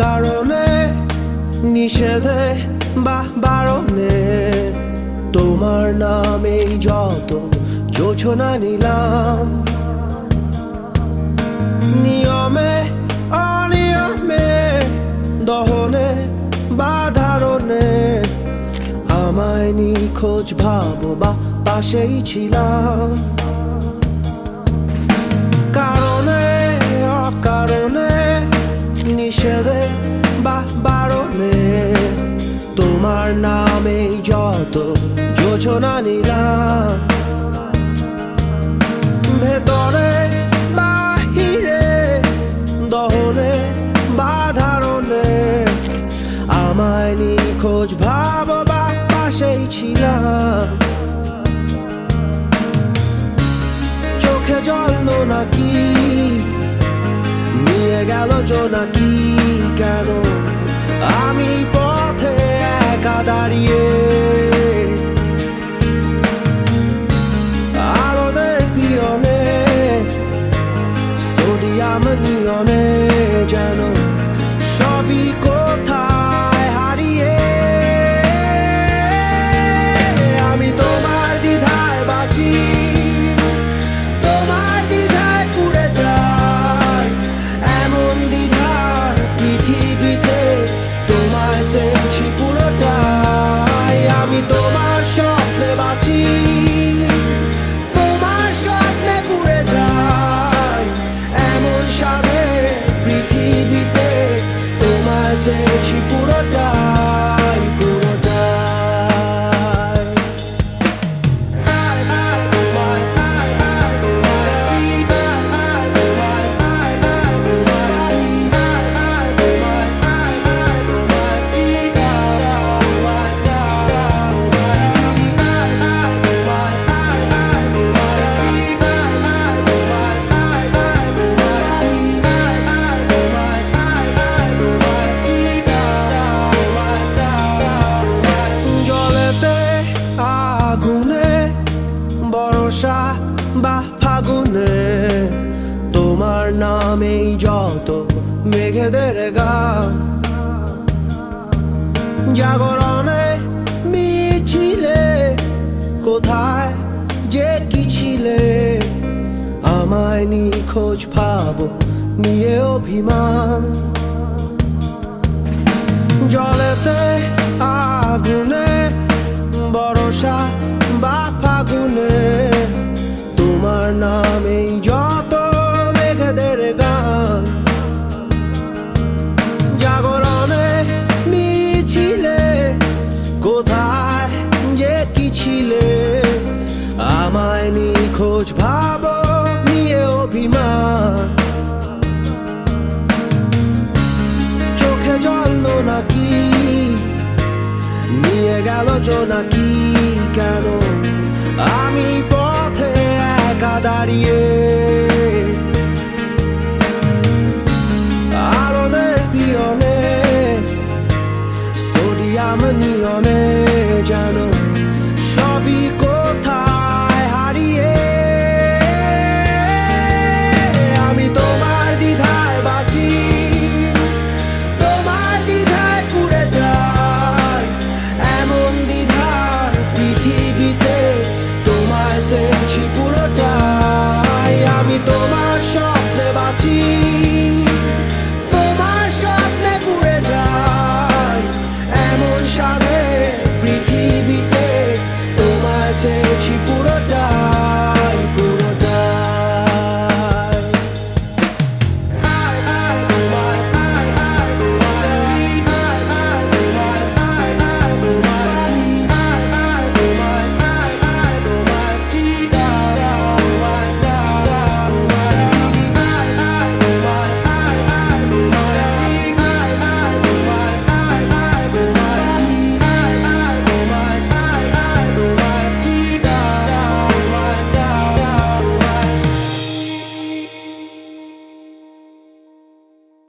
কারণে নিষেধে বা বারণে তোমার নামেই যত যোছনা নিলাম। নিয়মে অনিয়মে দহনে বা ধারণে আমায় নিখোঁজ ভাবো বা পাশেই ছিলাম। কারণে অকারণে নিষেধে বা বারণে তোমার নামেই যত যোছনা নিলাম। ভেতরে বাহিরে দহনে বা ধারণে আমায় নিখোঁজ ভাবো বা পাশেই ছিলাম। চোখে জল নাকি নিয়ে গেল জোনাকি, কেন আমি পথে একা দাঁড়িয়ে আলোদের পিয়নে সোডিয়াম নিয়নে যেন সবই কোথায় হারিয়ে। আমি তোমার দ্বিধায় বাঁচি, তোমার দ্বিধায় পুড়ে যাই, এমন দ্বিধার পৃথিবীতে তোমায় চেয়েছি পুরোটাই। আমি তোমার স্বপ্নে বাঁচি, তোমার স্বপ্নে পুড়ে যাই, এমন সাধে পৃথিবীতে তোমায় চেয়েছি পুরোটাই পুরোটাই। জলেতে আগুনে বর্ষা বা ফাগুনে তোমার নামেই যত মেঘেদের গান। জাগরণে মিছিলে কোথায় যে কি ছিলে, আমায় নিখোঁজ ভাবো নিয়ে অভিমান। জলেতে আগুনে বর্ষা বা ফাগুনে তোমার নামেই যত মেঘেদের গান। জাগরণে মিছিলে কোথায় যে কি ছিলে, আমায় নিখোঁজ ভাবো নিয়ে অভিমান। চোখে জল নাকি নিয়ে গেল জোনাকি, কেন আমি পথে একা দাঁড়িয়ে